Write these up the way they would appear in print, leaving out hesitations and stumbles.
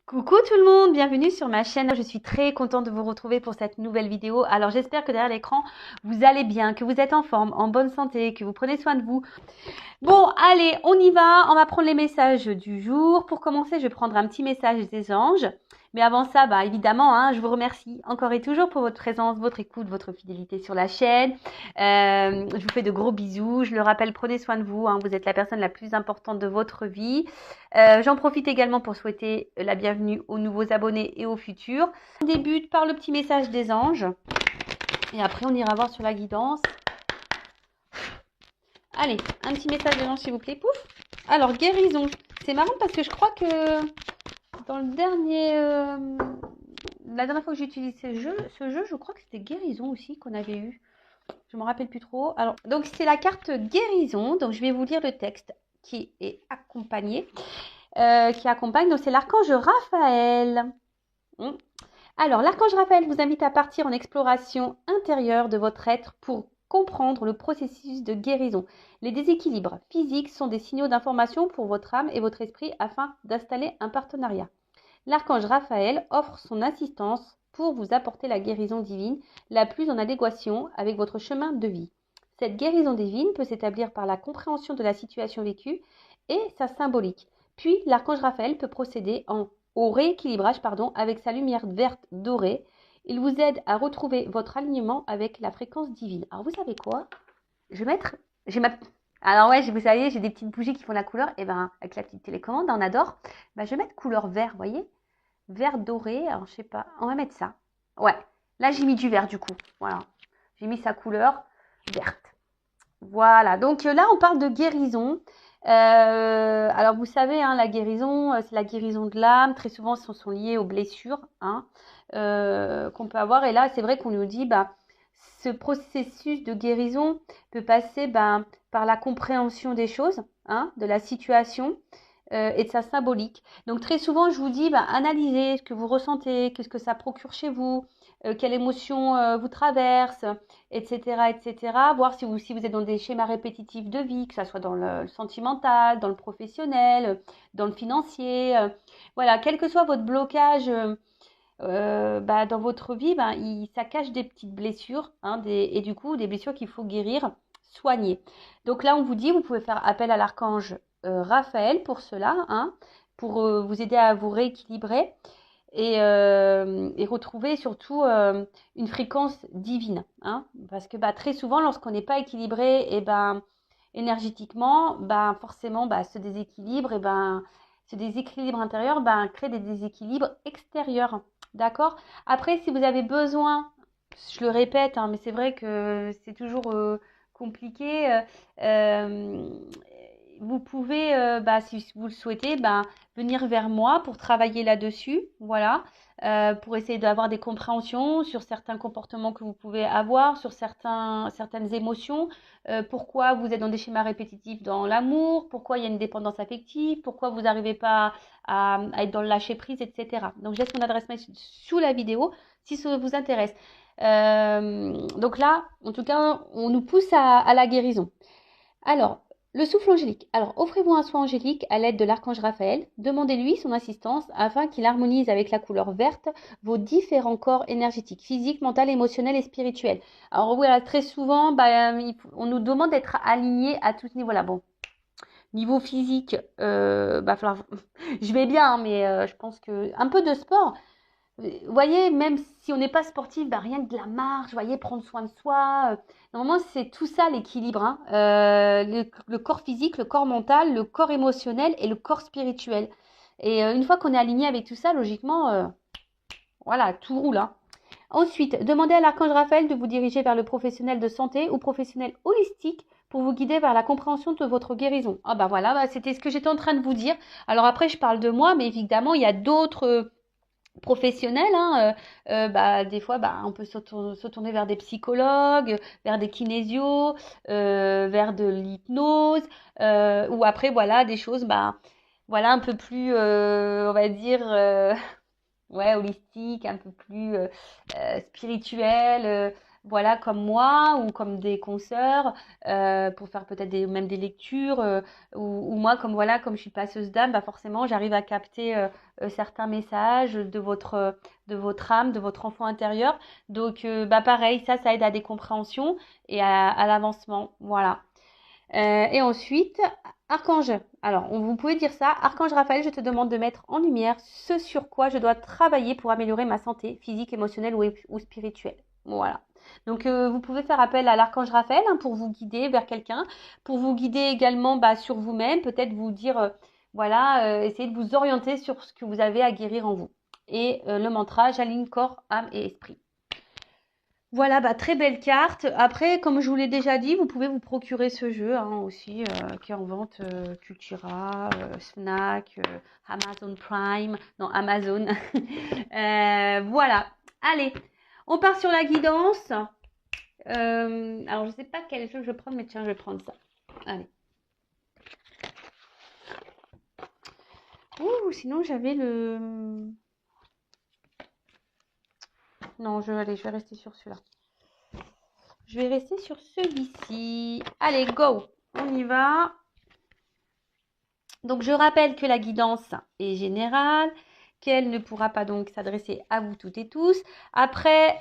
Coucou tout le monde, bienvenue sur ma chaîne. Je suis très contente de vous retrouver pour cette nouvelle vidéo. Alors j'espère que derrière l'écran, vous allez bien, que vous êtes en forme, en bonne santé, que vous prenez soin de vous. Bon, allez, on y va. On va prendre les messages du jour. Pour commencer, je vais prendre un petit message des anges. Mais avant ça, évidemment, je vous remercie encore et toujours pour votre présence, votre écoute, votre fidélité sur la chaîne. Je vous fais de gros bisous. Je le rappelle, prenez soin de vous. Vous êtes la personne la plus importante de votre vie. J'en profite également pour souhaiter la bienvenue aux nouveaux abonnés et aux futurs. On débute par le petit message des anges. Et après, on ira voir sur la guidance. Allez, un petit message des anges, s'il vous plaît. Pouf. Alors, guérison. C'est marrant parce que je crois que dans le dernier... la dernière fois que j'ai utilisé ce jeu, je crois que c'était guérison aussi qu'on avait eu. Je ne me rappelle plus trop. Alors, donc, c'est la carte guérison. Donc, je vais vous lire le texte qui est accompagné. Qui accompagne. Donc, c'est l'archange Raphaël. Alors, l'archange Raphaël vous invite à partir en exploration intérieure de votre être pour comprendre le processus de guérison. Les déséquilibres physiques sont des signaux d'information pour votre âme et votre esprit afin d'installer un partenariat. L'archange Raphaël offre son assistance pour vous apporter la guérison divine la plus en adéquation avec votre chemin de vie. Cette guérison divine peut s'établir par la compréhension de la situation vécue et sa symbolique. Puis, l'archange Raphaël peut procéder au rééquilibrage avec sa lumière verte dorée. Il vous aide à retrouver votre alignement avec la fréquence divine. Alors, vous savez quoi? Je vais mettre... Alors ouais, vous savez, j'ai des petites bougies qui font la couleur. Et avec la petite télécommande, on adore. Je vais mettre couleur vert, vous voyez? Vert doré. Alors, je sais pas. On va mettre ça. Ouais. Là, j'ai mis du vert, du coup. Voilà. J'ai mis sa couleur verte. Voilà. Donc là, on parle de guérison. Alors, vous savez, la guérison, c'est la guérison de l'âme. Très souvent, ce sont liées aux blessures qu'on peut avoir. Et là, c'est vrai qu'on nous dit, ce processus de guérison peut passer par la compréhension des choses, de la situation et de sa symbolique. Donc, très souvent, je vous dis, analysez ce que vous ressentez, qu'est-ce que ça procure chez vous, quelle émotion vous traverse, etc., etc. Voir si vous êtes dans des schémas répétitifs de vie, que ce soit dans le sentimental, dans le professionnel, dans le financier. Voilà, quel que soit votre blocage dans votre vie, ça cache des petites blessures et du coup des blessures qu'il faut guérir, soigner. Donc là, on vous dit, vous pouvez faire appel à l'archange Raphaël pour cela, pour vous aider à vous rééquilibrer et retrouver surtout une fréquence divine, parce que très souvent, lorsqu'on n'est pas équilibré, énergétiquement, forcément, ce déséquilibre, ce déséquilibre intérieur crée des déséquilibres extérieurs. D'accord? Après, si vous avez besoin, je le répète, mais c'est vrai que c'est toujours compliqué. Vous pouvez, si vous le souhaitez, venir vers moi pour travailler là-dessus. Voilà. Pour essayer d'avoir des compréhensions sur certains comportements que vous pouvez avoir, sur certaines émotions, pourquoi vous êtes dans des schémas répétitifs dans l'amour, pourquoi il y a une dépendance affective, pourquoi vous n'arrivez pas à être dans le lâcher-prise, etc. Donc, je laisse mon adresse mail sous la vidéo si ça vous intéresse. Donc là, en tout cas, on nous pousse à la guérison. Alors, le souffle angélique. Alors, offrez-vous un soin angélique à l'aide de l'archange Raphaël. Demandez-lui son assistance afin qu'il harmonise avec la couleur verte vos différents corps énergétiques, physiques, mental, émotionnel et spirituel. Alors, voilà, très souvent, on nous demande d'être alignés à tout ce niveau-là. Bon, niveau physique, je vais bien, mais je pense que un peu de sport. Vous voyez, même si on n'est pas sportif, rien que de la marche, voyez, prendre soin de soi. Normalement, c'est tout ça l'équilibre. Le corps physique, le corps mental, le corps émotionnel et le corps spirituel. Et une fois qu'on est aligné avec tout ça, logiquement, voilà, tout roule. Ensuite, demandez à l'archange Raphaël de vous diriger vers le professionnel de santé ou professionnel holistique pour vous guider vers la compréhension de votre guérison. Voilà, c'était ce que j'étais en train de vous dire. Alors après, je parle de moi, mais évidemment, il y a d'autres professionnels, des fois on peut se tourner vers des psychologues, vers des kinésios, vers de l'hypnose, ou après voilà des choses voilà un peu plus on va dire ouais, holistique, un peu plus spirituel, voilà, comme moi ou comme des consoeurs, pour faire peut-être même des lectures, ou moi, comme voilà, comme je suis passeuse d'âme, bah forcément, j'arrive à capter certains messages de votre âme, de votre enfant intérieur. Donc, bah pareil, ça aide à des compréhensions et à l'avancement. Voilà. Et ensuite, Archange. Alors, vous pouvez dire ça. Archange Raphaël, je te demande de mettre en lumière ce sur quoi je dois travailler pour améliorer ma santé physique, émotionnelle ou spirituelle. Voilà. Donc, vous pouvez faire appel à l'archange Raphaël hein, pour vous guider vers quelqu'un, pour vous guider également sur vous-même, peut-être vous dire, voilà, essayez de vous orienter sur ce que vous avez à guérir en vous. Et le mantra, j'aligne corps, âme et esprit. Voilà, bah, très belle carte. Après, comme je vous l'ai déjà dit, vous pouvez vous procurer ce jeu hein, aussi, qui est en vente Cultura, Fnac, Amazon Prime, non Amazon. Voilà. Allez, on part sur la guidance. Alors, je ne sais pas quel jeu je vais prendre, mais tiens, je vais prendre ça. Allez. Ouh, sinon j'avais le... Non, je vais rester sur celui-là. Je vais rester sur celui-ci. Allez, go. On y va. Donc, je rappelle que la guidance est générale, qu'elle ne pourra pas donc s'adresser à vous toutes et tous. Après,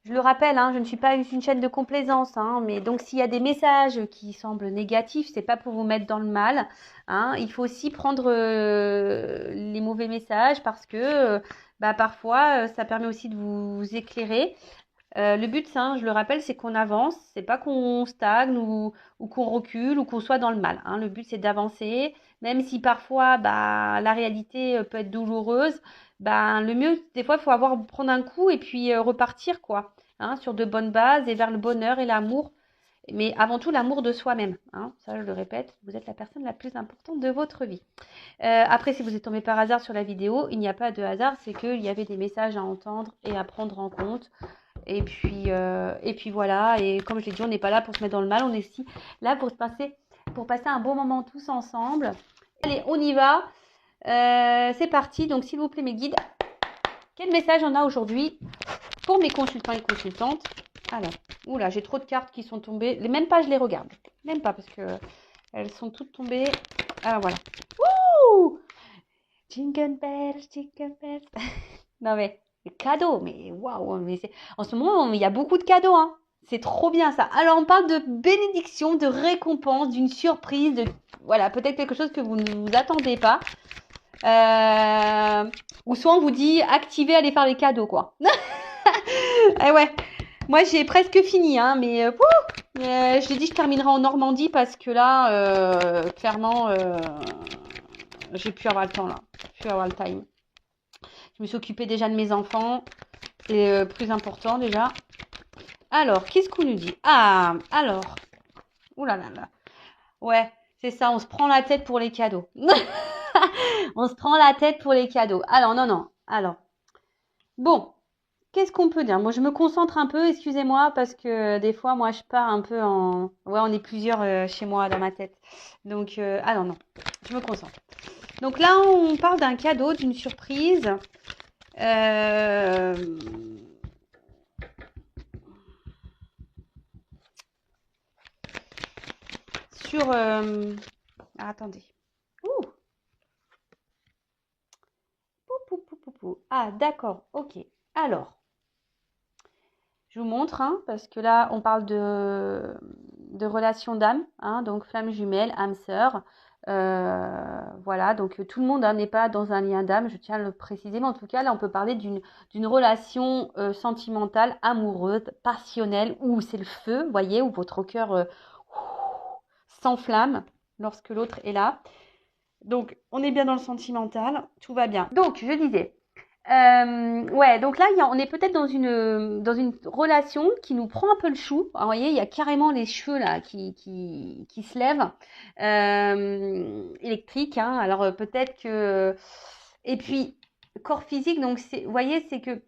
je le rappelle, hein, je ne suis pas une chaîne de complaisance, hein, mais donc s'il y a des messages qui semblent négatifs, c'est pas pour vous mettre dans le mal. Hein, il faut aussi prendre les mauvais messages parce que bah, parfois, ça permet aussi de vous éclairer. Le but, je le rappelle, c'est qu'on avance, c'est pas qu'on stagne ou qu'on recule ou qu'on soit dans le mal. Hein. Le but, c'est d'avancer, même si parfois bah, la réalité peut être douloureuse. Bah, le mieux, des fois, il faut prendre un coup et puis repartir quoi, hein, sur de bonnes bases et vers le bonheur et l'amour. Mais avant tout, l'amour de soi-même. Hein. Ça, je le répète, vous êtes la personne la plus importante de votre vie. Après, si vous êtes tombé par hasard sur la vidéo, il n'y a pas de hasard, c'est qu'il y avait des messages à entendre et à prendre en compte. Et puis voilà, et comme je l'ai dit, on n'est pas là pour se mettre dans le mal, on est ici là pour passer un bon moment tous ensemble. Allez, on y va. C'est parti. Donc, s'il vous plaît, mes guides, quel message on a aujourd'hui pour mes consultants et consultantes? Alors, oula, j'ai trop de cartes qui sont tombées. Même pas, je les regarde. Même pas, parce que elles sont toutes tombées. Alors, voilà. Wouh! Jingle bells, jingle bells. Non, mais... cadeaux, mais waouh, mais en ce moment, il y a beaucoup de cadeaux, hein. C'est trop bien ça. Alors, on parle de bénédiction, de récompense, d'une surprise, de voilà, peut-être quelque chose que vous ne vous attendez pas. Ou soit on vous dit activez, allez faire les cadeaux, quoi. Eh ouais, moi j'ai presque fini, hein, mais je l'ai dit, je terminerai en Normandie parce que là, clairement, j'ai pu avoir le temps là, pu avoir le time. Je me suis occupée déjà de mes enfants. C'est plus important déjà. Alors, qu'est-ce qu'on nous dit? Ah, alors. Ouh là là là. Ouais, c'est ça, on se prend la tête pour les cadeaux. On se prend la tête pour les cadeaux. Alors, non. Alors. Bon, qu'est-ce qu'on peut dire? Moi, je me concentre un peu, excusez-moi, parce que des fois, moi, je pars un peu en... Ouais, on est plusieurs chez moi dans ma tête. Donc, alors non, je me concentre. Donc là, on parle d'un cadeau, d'une surprise. Sur... attendez. Ouh. Ah, d'accord, ok. Alors, je vous montre, hein, parce que là, on parle de relation d'âme, hein, donc flamme jumelle, âme sœur. Voilà, donc tout le monde n'est pas dans un lien d'âme, je tiens à le préciser, mais en tout cas, là, on peut parler d'une relation sentimentale, amoureuse, passionnelle, où c'est le feu, vous voyez, où votre cœur s'enflamme lorsque l'autre est là. Donc, on est bien dans le sentimental, tout va bien. Donc, je disais, ouais, donc là, on est peut-être dans une relation qui nous prend un peu le chou. Alors, vous voyez, il y a carrément les cheveux là qui se lèvent, électriques. Hein. Alors, peut-être que... Et puis, corps physique, donc, vous voyez, c'est que...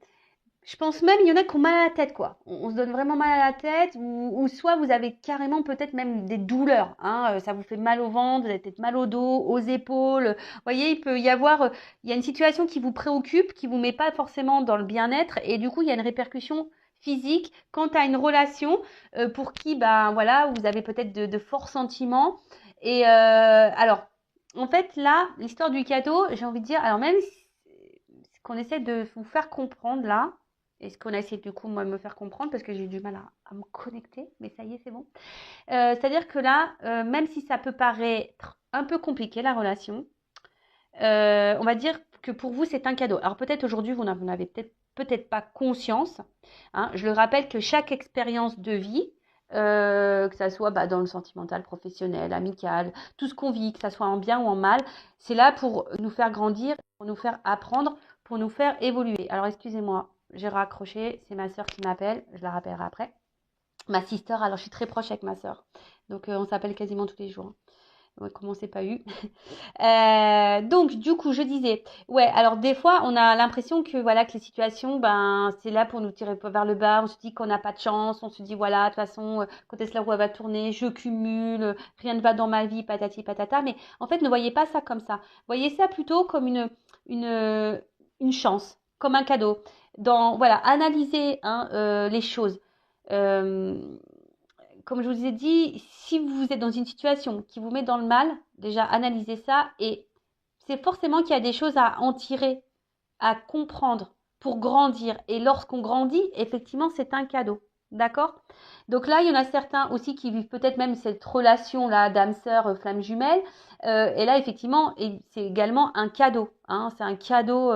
Je pense même, il y en a qui ont mal à la tête, quoi. On se donne vraiment mal à la tête, ou soit vous avez carrément peut-être même des douleurs. Hein, ça vous fait mal au ventre, vous avez peut-être mal au dos, aux épaules. Vous voyez, il peut y avoir, il y a une situation qui vous préoccupe, qui vous met pas forcément dans le bien-être, et du coup, il y a une répercussion physique quant à une relation pour qui, ben voilà, vous avez peut-être de forts sentiments. Et alors, en fait, là, l'histoire du cadeau, j'ai envie de dire, alors même ce qu'on essaie de vous faire comprendre là, et ce qu'on a essayé du coup, moi, de me faire comprendre, parce que j'ai eu du mal à me connecter, mais ça y est, c'est bon. C'est-à-dire que là, même si ça peut paraître un peu compliqué, la relation, on va dire que pour vous, c'est un cadeau. Alors peut-être aujourd'hui, vous n'en avez peut-être pas conscience. Hein. Je le rappelle que chaque expérience de vie, que ça soit bah, dans le sentimental, professionnel, amical, tout ce qu'on vit, que ça soit en bien ou en mal, c'est là pour nous faire grandir, pour nous faire apprendre, pour nous faire évoluer. Alors excusez-moi, j'ai raccroché, c'est ma sœur qui m'appelle, je la rappellerai après. Ma sister, alors je suis très proche avec ma sœur, donc on s'appelle quasiment tous les jours. Ouais, comment c'est pas eu. Donc du coup je disais, ouais, alors des fois on a l'impression que voilà que les situations, ben c'est là pour nous tirer vers le bas. On se dit qu'on n'a pas de chance, on se dit voilà de toute façon quand est-ce que la roue va tourner, je cumule, rien ne va dans ma vie, patati patata. Mais en fait ne voyez pas ça comme ça. Voyez ça plutôt comme une une chance, comme un cadeau. Dans voilà, analysez hein, les choses. Euh, Comme je vous ai dit, si vous êtes dans une situation qui vous met dans le mal, déjà analysez ça et c'est forcément qu'il y a des choses à en tirer, à comprendre pour grandir. Et lorsqu'on grandit, effectivement, c'est un cadeau. D'accord? Donc là, il y en a certains aussi qui vivent peut-être même cette relation-là d'âme-sœur, flamme jumelle. Et là, effectivement, c'est également un cadeau. Hein, c'est un cadeau,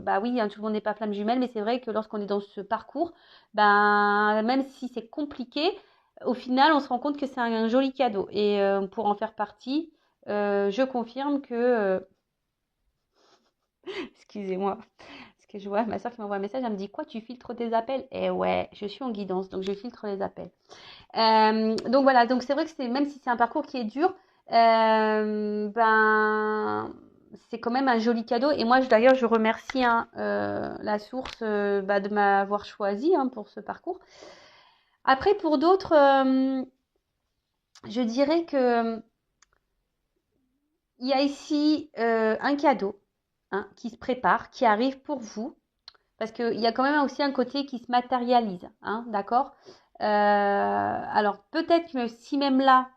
bah oui, hein, tout le monde n'est pas flamme jumelle, mais c'est vrai que lorsqu'on est dans ce parcours, ben, même si c'est compliqué, au final, on se rend compte que c'est un joli cadeau. Et pour en faire partie, je confirme que excusez-moi, parce que je vois ma soeur qui m'envoie un message, elle me dit quoi, tu filtres tes appels? Eh ouais, je suis en guidance, donc je filtre les appels. Donc voilà, donc c'est vrai que c'est même si c'est un parcours qui est dur, ben c'est quand même un joli cadeau. Et moi, d'ailleurs, je remercie hein, la source bah, de m'avoir choisi hein, pour ce parcours. Après, pour d'autres, je dirais que il y a ici un cadeau hein, qui se prépare, qui arrive pour vous. Parce qu'il y a quand même aussi un côté qui se matérialise, hein, d'accord? Alors peut-être que si même là,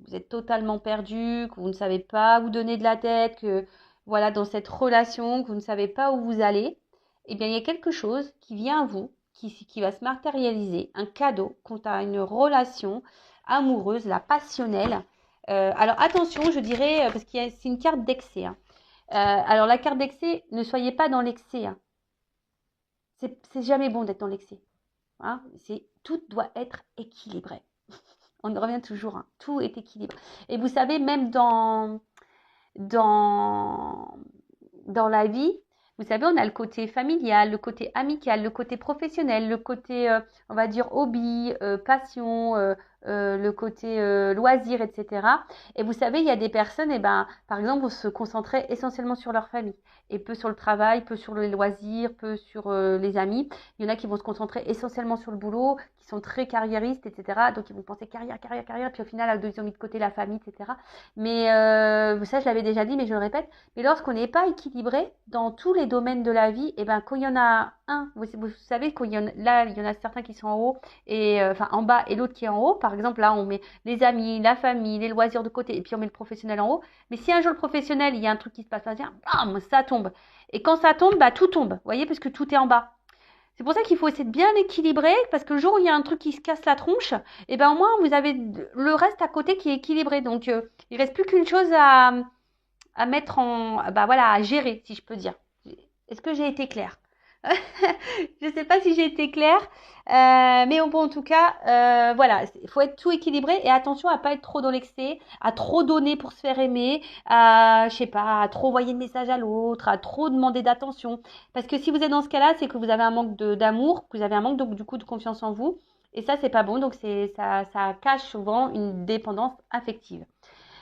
vous êtes totalement perdu, que vous ne savez pas où donner de la tête, que voilà, dans cette relation, que vous ne savez pas où vous allez, eh bien il y a quelque chose qui vient à vous, qui va se matérialiser, un cadeau quant à une relation amoureuse, la passionnelle. Alors attention, je dirais, parce que c'est une carte d'excès. Hein. Alors la carte d'excès, ne soyez pas dans l'excès. Hein. C'est jamais bon d'être dans l'excès. Hein. Tout doit être équilibré. On revient toujours, hein. Tout est équilibré. Et vous savez, même dans, dans la vie, vous savez, on a le côté familial, le côté amical, le côté professionnel, le côté, on va dire, hobby, passion, le côté loisir, etc. Et vous savez, il y a des personnes, eh ben, par exemple, vont se concentrer essentiellement sur leur famille et peu sur le travail, peu sur les loisirs, peu sur les amis. Il y en a qui vont se concentrer essentiellement sur le boulot, qui sont très carriéristes, etc. Donc, ils vont penser carrière, carrière, carrière, puis au final, ils ont mis de côté la famille, etc. Mais ça, je l'avais déjà dit, mais je le répète. Mais lorsqu'on n'est pas équilibré dans tous les domaines de la vie, et ben quand il y en a un, vous savez qu'il y en là, il y en a certains qui sont en haut et enfin en bas et l'autre qui est en haut. Par exemple, là, on met les amis, la famille, les loisirs de côté et puis on met le professionnel en haut. Mais si un jour le professionnel, il y a un truc qui se passe, bam, ça tombe. Et quand ça tombe, bah tout tombe. Vous voyez, parce que tout est en bas. C'est pour ça qu'il faut essayer de bien équilibrer, parce que le jour où il y a un truc qui se casse la tronche, et ben au moins vous avez le reste à côté qui est équilibré. Donc il reste plus qu'une chose à mettre en, bah voilà, à gérer, si je peux dire. Est-ce que j'ai été claire? Je ne sais pas si j'ai été claire, mais bon, en tout cas, voilà, il faut être tout équilibré et attention à pas être trop dans l'excès, à trop donner pour se faire aimer, à, je sais pas, à trop envoyer de messages à l'autre, à trop demander d'attention. Parce que si vous êtes dans ce cas-là, c'est que vous avez un manque d'amour, que vous avez un manque donc, du coup de confiance en vous, et ça, c'est pas bon, donc ça cache souvent une dépendance affective.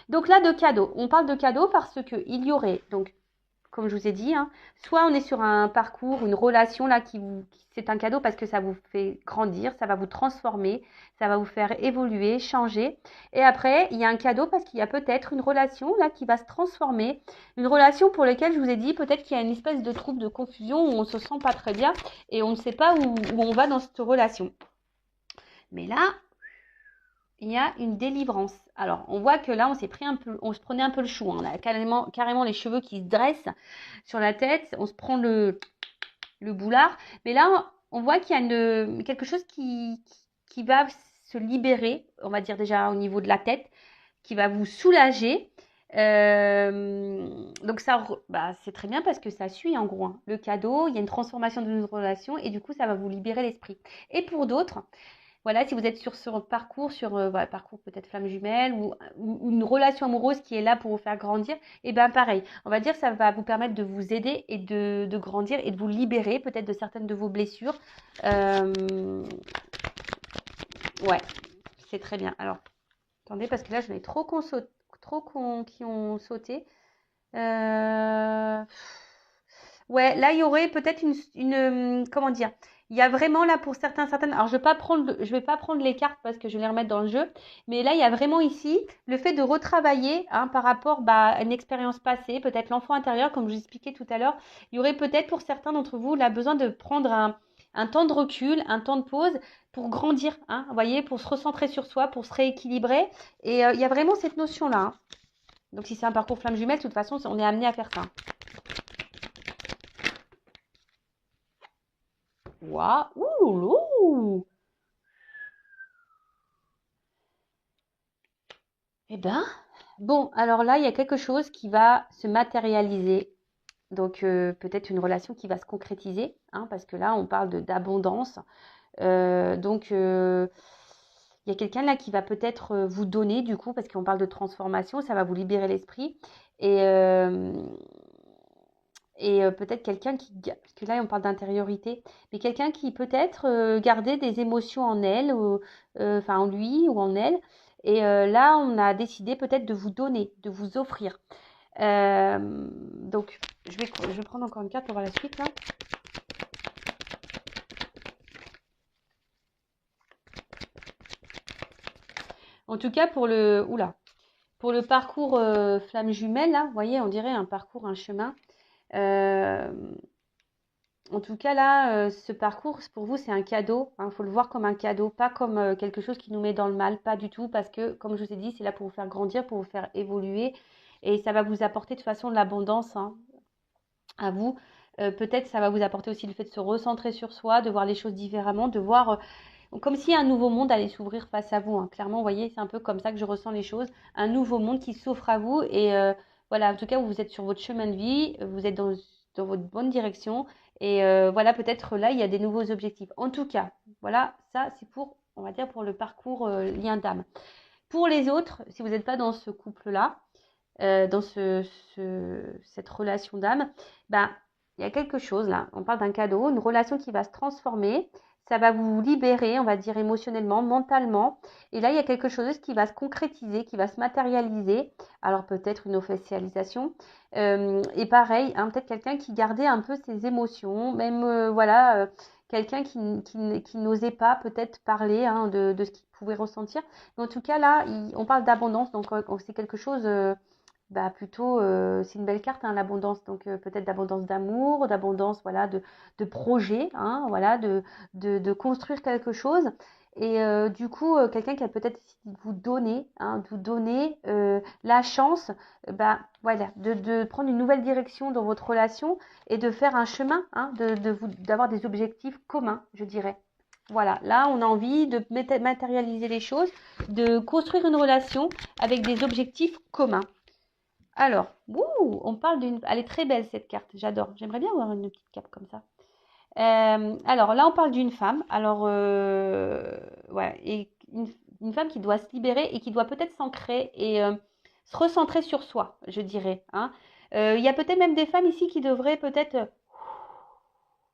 Donc là, de cadeaux. On parle de cadeaux parce qu'il y aurait donc comme je vous ai dit, hein. Soit on est sur un parcours, une relation là c'est un cadeau parce que ça vous fait grandir, ça va vous transformer, ça va vous faire évoluer, changer. Et après, il y a un cadeau parce qu'il y a peut-être une relation là qui va se transformer, une relation pour laquelle je vous ai dit peut-être qu'il y a une espèce de trouble, de confusion où on se sent pas très bien et on ne sait pas où on va dans cette relation. Mais là, il y a une délivrance. Alors, on voit que là, on se prenait un peu le chou. On a carrément les cheveux qui se dressent sur la tête. On se prend le boulard. Mais là, on voit qu'il y a quelque chose qui va se libérer, on va dire déjà au niveau de la tête, qui va vous soulager. Donc ça, c'est très bien parce que ça suit en gros, hein. Le cadeau, il y a une transformation de notre relation et du coup, ça va vous libérer l'esprit. Et pour d'autres, voilà, si vous êtes sur ce parcours, parcours peut-être flamme jumelle ou une relation amoureuse qui est là pour vous faire grandir, et bien pareil, on va dire que ça va vous permettre de vous aider et de grandir et de vous libérer peut-être de certaines de vos blessures. Ouais, c'est très bien. Alors, attendez, parce que là, j'en ai trop qui ont sauté. Ouais, là, il y aurait peut-être comment dire, il y a vraiment là pour certaines. Alors, je vais pas prendre les cartes parce que je vais les remettre dans le jeu. Mais là, il y a vraiment ici le fait de retravailler hein, par rapport à une expérience passée, peut-être l'enfant intérieur, comme je vous expliquais tout à l'heure. Il y aurait peut-être pour certains d'entre vous là besoin de prendre un temps de recul, un temps de pause pour grandir, hein, vous voyez, pour se recentrer sur soi, pour se rééquilibrer. Et il y a vraiment cette notion-là. Hein. Donc, si c'est un parcours flamme jumelle, de toute façon, on est amené à faire ça. Waouh, ouh. Eh ben, bon, alors là, il y a quelque chose qui va se matérialiser. Donc, peut-être une relation qui va se concrétiser, hein, parce que là, on parle d'abondance. Donc, il y a quelqu'un là qui va peut-être vous donner, du coup, parce qu'on parle de transformation, ça va vous libérer l'esprit. Et, peut-être quelqu'un parce que là on parle d'intériorité, mais quelqu'un qui peut-être gardait des émotions en elle, ou, enfin en lui ou en elle, et là on a décidé peut-être de vous donner, de vous offrir. Donc je vais prendre encore une carte pour voir la suite là. En tout cas pour le parcours flamme jumelle là, vous voyez, on dirait un parcours, un chemin. En tout cas, là, ce parcours, pour vous, c'est un cadeau. Il faut le voir comme un cadeau, pas comme quelque chose qui nous met dans le mal, pas du tout, parce que, comme je vous ai dit, c'est là pour vous faire grandir, pour vous faire évoluer, et ça va vous apporter de toute façon de l'abondance hein, à vous. Peut-être ça va vous apporter aussi le fait de se recentrer sur soi, de voir les choses différemment, de voir comme si un nouveau monde allait s'ouvrir face à vous. Hein. Clairement, vous voyez, c'est un peu comme ça que je ressens les choses. Un nouveau monde qui s'offre à vous, et voilà, en tout cas, vous êtes sur votre chemin de vie, vous êtes dans votre bonne direction. Et voilà, peut-être là, il y a des nouveaux objectifs. En tout cas, voilà, ça, c'est pour, on va dire, pour le parcours lien d'âme. Pour les autres, si vous n'êtes pas dans ce couple-là, dans cette relation d'âme, ben, il y a quelque chose là. On parle d'un cadeau, une relation qui va se transformer. Ça va vous libérer, on va dire, émotionnellement, mentalement. Et là, il y a quelque chose qui va se concrétiser, qui va se matérialiser. Alors, peut-être une officialisation. Et pareil, hein, peut-être quelqu'un qui gardait un peu ses émotions, même, voilà, quelqu'un qui n'osait pas peut-être parler hein, de ce qu'il pouvait ressentir. Mais en tout cas, là, on parle d'abondance, donc c'est quelque chose plutôt, c'est une belle carte, hein, l'abondance. Donc peut-être d'abondance d'amour, d'abondance voilà, de projets, hein, voilà, de construire quelque chose. Et du coup, quelqu'un qui a peut-être décidé de vous donner la chance voilà, de prendre une nouvelle direction dans votre relation et de faire un chemin, hein, d'avoir des objectifs communs, je dirais. Voilà, là on a envie de matérialiser les choses, de construire une relation avec des objectifs communs. Alors, on parle d'une... Elle est très belle cette carte, j'adore. J'aimerais bien avoir une petite cape comme ça. Alors là, on parle d'une femme. Alors, ouais, et une femme qui doit se libérer et qui doit peut-être s'ancrer et se recentrer sur soi, je dirais. Hein. Il y a peut-être même des femmes ici qui devraient peut-être, vous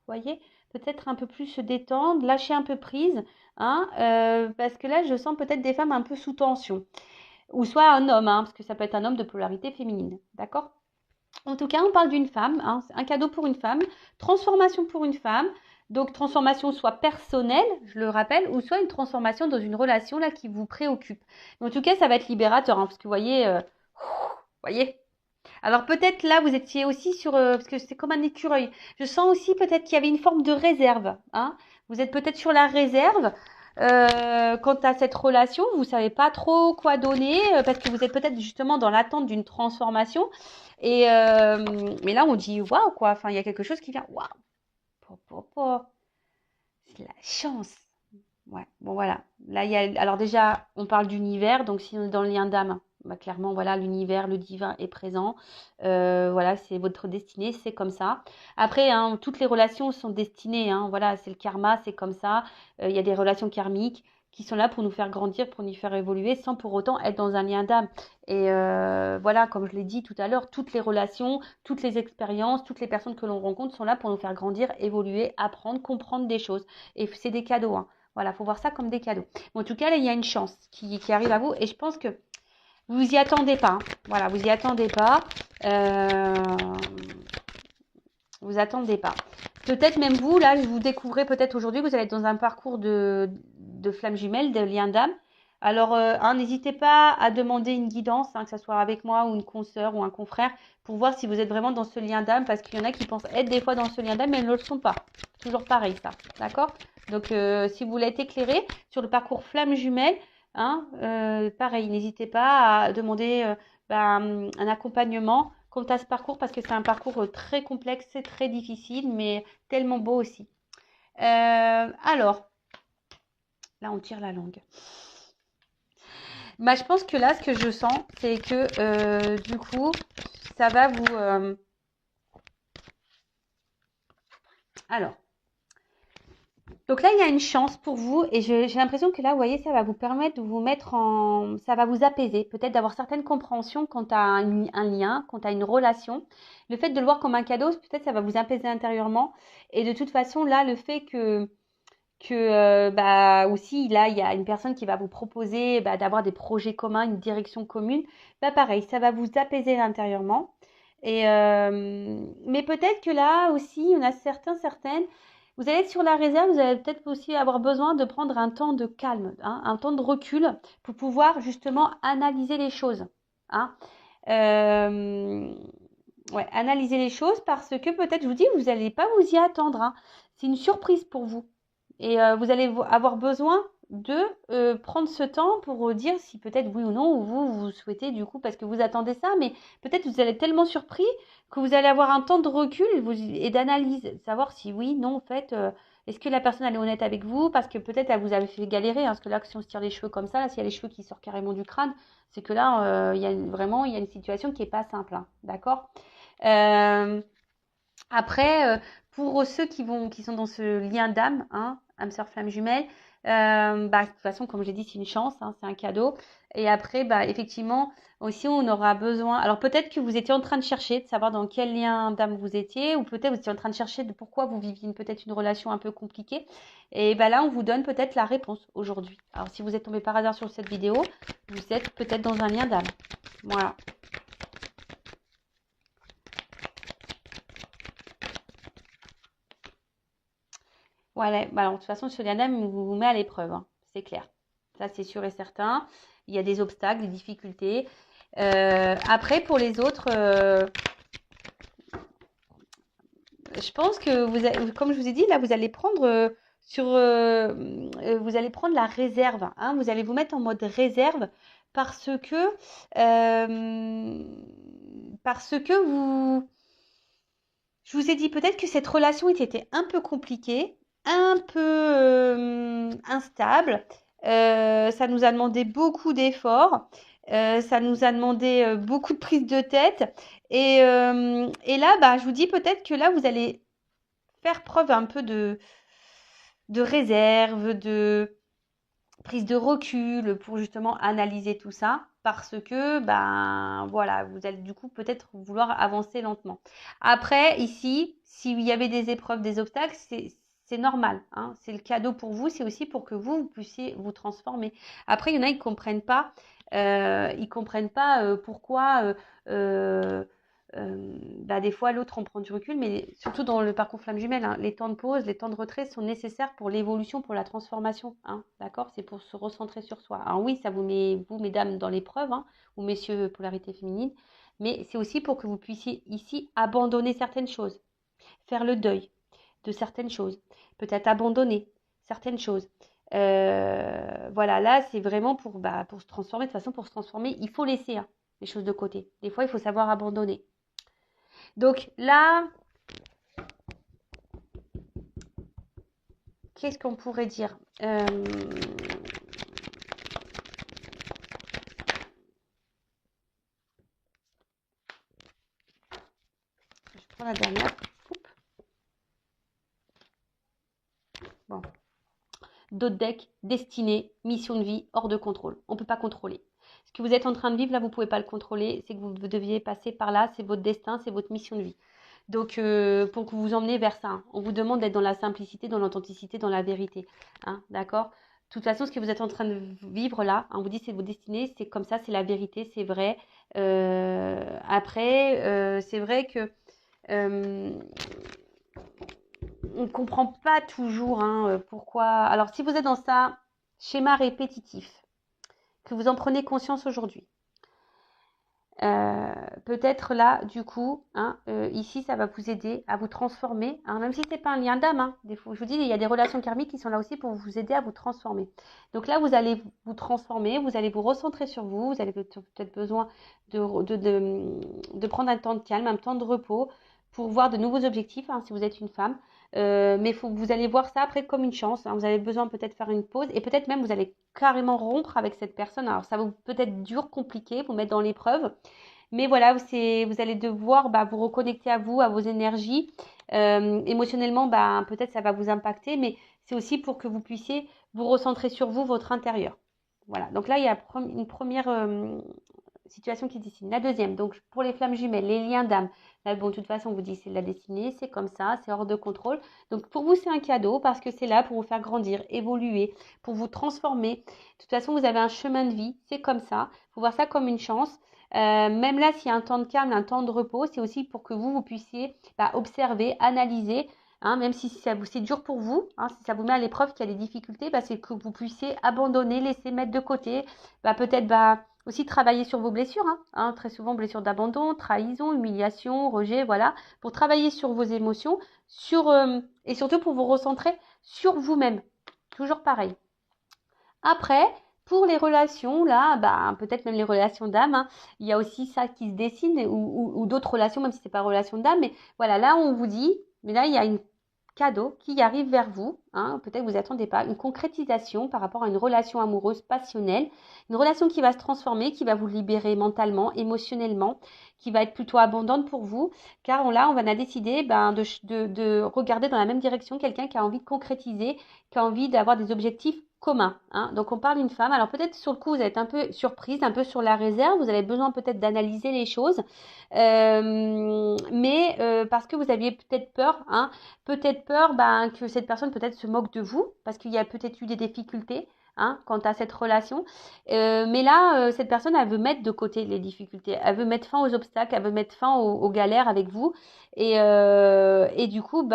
voyez, peut-être un peu plus se détendre, lâcher un peu prise. Hein, parce que là, je sens peut-être des femmes un peu sous tension. Ou soit un homme, hein, parce que ça peut être un homme de polarité féminine. D'accord ? En tout cas, on parle d'une femme, hein, un cadeau pour une femme, transformation pour une femme. Donc, transformation soit personnelle, je le rappelle, ou soit une transformation dans une relation là qui vous préoccupe. Mais en tout cas, ça va être libérateur, hein, parce que vous voyez. Alors peut-être là, vous étiez aussi sur, parce que c'est comme un écureuil. Je sens aussi peut-être qu'il y avait une forme de réserve, hein. Vous êtes peut-être sur la réserve quant à cette relation. Vous savez pas trop quoi donner parce que vous êtes peut-être justement dans l'attente d'une transformation. Et mais là, on dit waouh quoi. Enfin, il y a quelque chose qui vient. Waouh, c'est la chance. Ouais, bon voilà. Là, il y a, alors déjà, on parle d'univers, donc si on est dans le lien d'âme, bah, clairement, voilà, l'univers, le divin est présent. Voilà, c'est votre destinée, c'est comme ça. Après, hein, toutes les relations sont destinées, hein, voilà, c'est le karma, c'est comme ça. Il y a des relations karmiques qui sont là pour nous faire grandir, pour nous faire évoluer, sans pour autant être dans un lien d'âme. Et voilà, comme je l'ai dit tout à l'heure, toutes les relations, toutes les expériences, toutes les personnes que l'on rencontre sont là pour nous faire grandir, évoluer, apprendre, comprendre des choses. Et c'est des cadeaux, hein. Voilà, il faut voir ça comme des cadeaux. Mais en tout cas, là, il y a une chance qui arrive à vous. Et je pense que vous y attendez pas, hein. Voilà, vous y attendez pas. Euh, vous attendez pas. Peut-être même vous, là, vous découvrez peut-être aujourd'hui que vous allez être dans un parcours de flamme jumelle, de lien d'âme. Alors, hein, n'hésitez pas à demander une guidance, hein, que ce soit avec moi ou une consoeur ou un confrère, pour voir si vous êtes vraiment dans ce lien d'âme, parce qu'il y en a qui pensent être des fois dans ce lien d'âme, mais elles ne le sont pas. Toujours pareil, ça. D'accord? Donc, si vous voulez être éclairé sur le parcours flamme jumelle, hein, pareil, n'hésitez pas à demander un accompagnement quant à ce parcours, parce que c'est un parcours très complexe, c'est très difficile, mais tellement beau aussi. Alors, là, on tire la langue. Bah, je pense que là, ce que je sens, c'est que du coup, ça va vous... Alors, donc là, il y a une chance pour vous et j'ai l'impression que là, vous voyez, ça va vous permettre de vous mettre en... Ça va vous apaiser, peut-être d'avoir certaines compréhensions quant à un lien, quant à une relation. Le fait de le voir comme un cadeau, peut-être ça va vous apaiser intérieurement. Et de toute façon, là, le fait que bah aussi là il y a une personne qui va vous proposer d'avoir des projets communs, une direction commune, bah pareil, ça va vous apaiser intérieurement. Et mais peut-être que là aussi, on a certaines, vous allez être sur la réserve, vous allez peut-être aussi avoir besoin de prendre un temps de calme, hein, un temps de recul pour pouvoir justement analyser les choses, hein. Euh, ouais, analyser les choses parce que peut-être, je vous dis, vous n'allez pas vous y attendre, hein. C'est une surprise pour vous. Et vous allez avoir besoin de prendre ce temps pour dire si peut-être oui ou non, ou vous souhaitez du coup, parce que vous attendez ça, mais peut-être vous allez être tellement surpris que vous allez avoir un temps de recul et d'analyse, savoir si oui, non, en fait, est-ce que la personne elle est honnête avec vous, parce que peut-être elle vous avait fait galérer, hein, parce que là, si on se tire les cheveux comme ça, là, s'il y a les cheveux qui sortent carrément du crâne, c'est que là, vraiment, il y a une situation qui n'est pas simple, hein, d'accord. euh, Après, pour ceux qui sont dans ce lien d'âme, hein, âme sœur flamme jumelle, de toute façon, comme j'ai dit, c'est une chance, hein, c'est un cadeau. Et après, effectivement, aussi, on aura besoin. Alors, peut-être que vous étiez en train de chercher, de savoir dans quel lien d'âme vous étiez, ou peut-être vous étiez en train de chercher de pourquoi vous viviez peut-être une relation un peu compliquée. Et là, on vous donne peut-être la réponse aujourd'hui. Alors, si vous êtes tombé par hasard sur cette vidéo, vous êtes peut-être dans un lien d'âme. Voilà. Ouais, alors, de toute façon, ce lien d'âme vous met à l'épreuve, hein, c'est clair. Ça, c'est sûr et certain. Il y a des obstacles, des difficultés. Après, pour les autres, je pense que comme je vous ai dit, là, vous allez prendre vous allez prendre la réserve, hein. Vous allez vous mettre en mode réserve parce que euh, je vous ai dit peut-être que cette relation était un peu compliquée, un peu instable. Ça nous a demandé beaucoup d'efforts. Ça nous a demandé beaucoup de prise de tête. Et là, je vous dis peut-être que là, vous allez faire preuve un peu de réserve, de prise de recul pour justement analyser tout ça parce que voilà, vous allez du coup peut-être vouloir avancer lentement. Après ici, s'il y avait des épreuves, des obstacles, c'est normal, hein, c'est le cadeau pour vous, c'est aussi pour que vous puissiez vous transformer. Après, il y en a ils comprennent pas pourquoi des fois l'autre on prend du recul, mais surtout dans le parcours flamme jumelle, hein, les temps de pause, les temps de retrait sont nécessaires pour l'évolution, pour la transformation, hein, d'accord? C'est pour se recentrer sur soi. Alors oui, ça vous met, vous mesdames, dans l'épreuve, hein, ou messieurs, polarité féminine, mais c'est aussi pour que vous puissiez ici abandonner certaines choses, faire le deuil de certaines choses, peut-être abandonner certaines choses. Voilà, là c'est vraiment pour se transformer. De toute façon, pour se transformer, il faut laisser, hein, les choses de côté. Des fois, il faut savoir abandonner. Donc là, qu'est-ce qu'on pourrait dire? Je prends la dernière. Oups. Bon. D'autres decks, destinée, mission de vie, hors de contrôle. On ne peut pas contrôler. Ce que vous êtes en train de vivre, là, vous ne pouvez pas le contrôler. C'est que vous deviez passer par là. C'est votre destin, c'est votre mission de vie. Donc, pour que vous vous emmenez vers ça, hein, on vous demande d'être dans la simplicité, dans l'authenticité, dans la vérité. Hein, d'accord? De toute façon, ce que vous êtes en train de vivre là, hein, on vous dit c'est votre destinée, c'est comme ça, c'est la vérité, c'est vrai. Après, c'est vrai que on ne comprend pas toujours, hein, pourquoi. Alors, si vous êtes dans ça, schéma répétitif, que vous en prenez conscience aujourd'hui, peut-être là, du coup, hein, ici, ça va vous aider à vous transformer, hein, même si ce n'est pas un lien d'âme. Hein, je vous dis, il y a des relations karmiques qui sont là aussi pour vous aider à vous transformer. Donc là, vous allez vous transformer, vous allez vous recentrer sur vous, vous avez peut-être besoin de prendre un temps de calme, un temps de repos pour voir de nouveaux objectifs, hein, si vous êtes une femme. Mais vous allez voir ça après comme une chance. Hein, vous avez besoin peut-être faire une pause et peut-être même vous allez carrément rompre avec cette personne. Alors ça va peut-être dur, compliqué, vous mettre dans l'épreuve. Mais voilà, vous allez devoir vous reconnecter à vous, à vos énergies. Émotionnellement, peut-être ça va vous impacter, mais c'est aussi pour que vous puissiez vous recentrer sur vous, votre intérieur. Voilà, donc là, il y a une première situation qui se dessine. La deuxième, donc pour les flammes jumelles, les liens d'âme. Là, bon, de toute façon, on vous dit c'est de la destinée, c'est comme ça, c'est hors de contrôle. Donc pour vous, c'est un cadeau parce que c'est là pour vous faire grandir, évoluer, pour vous transformer. De toute façon, vous avez un chemin de vie, c'est comme ça. Il faut voir ça comme une chance. Même là, s'il y a un temps de calme, un temps de repos, c'est aussi pour que vous puissiez observer, analyser. Hein, même si c'est dur pour vous, hein, si ça vous met à l'épreuve, qu'il y a des difficultés, c'est que vous puissiez abandonner, laisser mettre de côté, peut-être aussi travailler sur vos blessures, hein, très souvent blessures d'abandon, trahison, humiliation, rejet, voilà, pour travailler sur vos émotions, et surtout pour vous recentrer sur vous-même. Toujours pareil. Après, pour les relations, là, peut-être même les relations d'âme, hein, il y a aussi ça qui se dessine, ou d'autres relations, même si c'est pas relation d'âme, mais voilà, là on vous dit, mais là il y a une cadeau qui arrive vers vous, hein, peut-être que vous attendez pas, une concrétisation par rapport à une relation amoureuse passionnelle, une relation qui va se transformer, qui va vous libérer mentalement, émotionnellement, qui va être plutôt abondante pour vous, car là on va décider de regarder dans la même direction quelqu'un qui a envie de concrétiser, qui a envie d'avoir des objectifs communs. Hein. Donc on parle d'une femme, alors peut-être sur le coup vous êtes un peu surprise, un peu sur la réserve, vous avez besoin peut-être d'analyser les choses, mais parce que vous aviez peut-être peur, hein, que cette personne peut-être se moque de vous, parce qu'il y a peut-être eu des difficultés, hein, quant à cette relation. Mais là, cette personne, elle veut mettre de côté les difficultés, elle veut mettre fin aux obstacles, elle veut mettre fin aux galères avec vous, et du coup,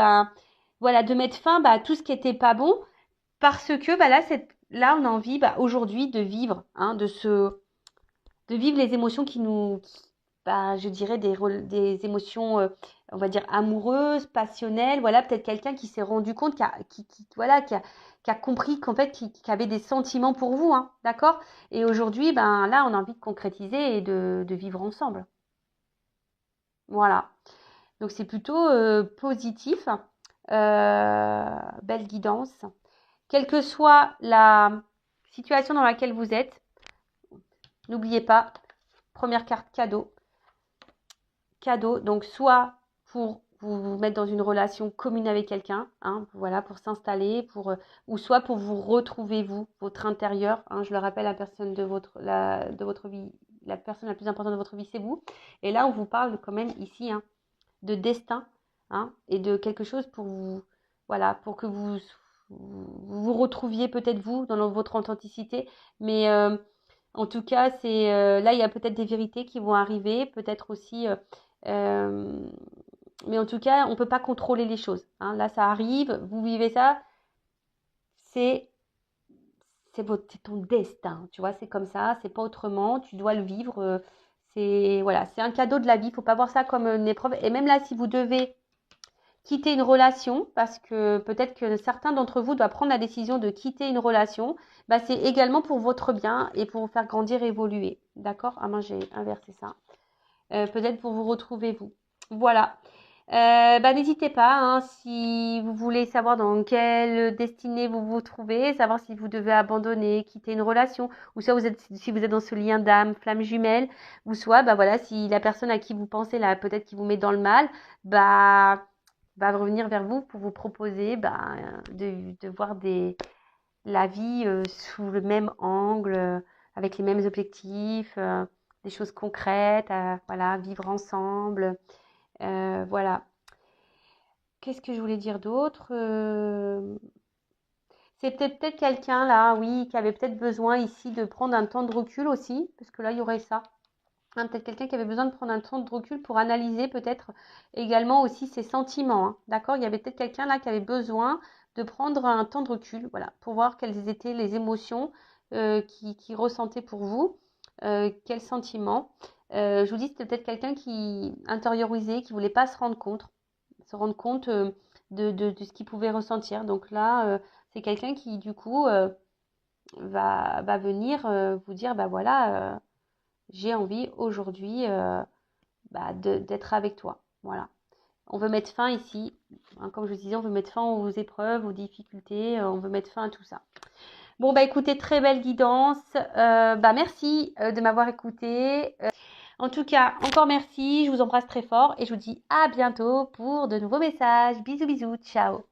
voilà, de mettre fin à tout ce qui était pas bon, parce que là, on a envie aujourd'hui de vivre, hein, de vivre les émotions qui nous, je dirais des émotions, on va dire amoureuses, passionnelles. Voilà, peut-être quelqu'un qui s'est rendu compte, qui a compris qu'en fait, qui avait des sentiments pour vous, hein, d'accord? Et aujourd'hui, là, on a envie de concrétiser et de vivre ensemble. Voilà. Donc c'est plutôt positif, belle guidance. Quelle que soit la situation dans laquelle vous êtes, n'oubliez pas, première carte cadeau. Cadeau, donc soit pour vous mettre dans une relation commune avec quelqu'un, hein, voilà, pour s'installer, ou soit pour vous retrouver vous, votre intérieur. Hein, je le rappelle, la personne de votre vie, la personne la plus importante de votre vie, c'est vous. Et là, on vous parle quand même ici, hein, de destin, hein, et de quelque chose pour vous, voilà, pour que vous retrouviez peut-être vous dans votre authenticité, mais en tout cas, là, il y a peut-être des vérités qui vont arriver, peut-être aussi Mais en tout cas, on ne peut pas contrôler les choses. Hein. Là, ça arrive, vous vivez ça, c'est ton destin, tu vois, c'est comme ça, c'est pas autrement, tu dois le vivre. C'est voilà, c'est un cadeau de la vie, il faut pas voir ça comme une épreuve. Et même là, si vous devez quitter une relation, parce que peut-être que certains d'entre vous doivent prendre la décision de quitter une relation, bah, c'est également pour votre bien et pour vous faire grandir, évoluer. D'accord? Ah, moi, j'ai inversé ça. Peut-être pour vous retrouver, vous. Voilà. Bah, n'hésitez pas, hein, si vous voulez savoir dans quelle destinée vous vous trouvez, savoir si vous devez abandonner, quitter une relation, ou soit si vous êtes dans ce lien d'âme, flamme jumelle, ou soit, bah voilà, si la personne à qui vous pensez là, peut-être qui vous met dans le mal, bah va revenir vers vous pour vous proposer de voir la vie sous le même angle, avec les mêmes objectifs, des choses concrètes, voilà, vivre ensemble. Voilà. Qu'est-ce que je voulais dire d'autre C'est peut-être quelqu'un là, oui, qui avait peut-être besoin ici de prendre un temps de recul aussi, parce que là, il y aurait ça. Hein, peut-être quelqu'un qui avait besoin de prendre un temps de recul pour analyser peut-être également aussi ses sentiments. Hein. D'accord? Il y avait peut-être quelqu'un là qui avait besoin de prendre un temps de recul, voilà, pour voir quelles étaient les émotions qu'il ressentait pour vous, quels sentiments. Je vous dis, c'était peut-être quelqu'un qui intériorisait, qui voulait pas se rendre compte de ce qu'il pouvait ressentir. Donc là, c'est quelqu'un qui du coup va venir vous dire, bah voilà. J'ai envie aujourd'hui d'être avec toi. Voilà. On veut mettre fin ici, hein, comme je vous disais, on veut mettre fin aux épreuves, aux difficultés, on veut mettre fin à tout ça. Bon, bah écoutez, très belle guidance. Merci de m'avoir écouté. En tout cas, encore merci, je vous embrasse très fort et je vous dis à bientôt pour de nouveaux messages. Bisous, bisous, ciao.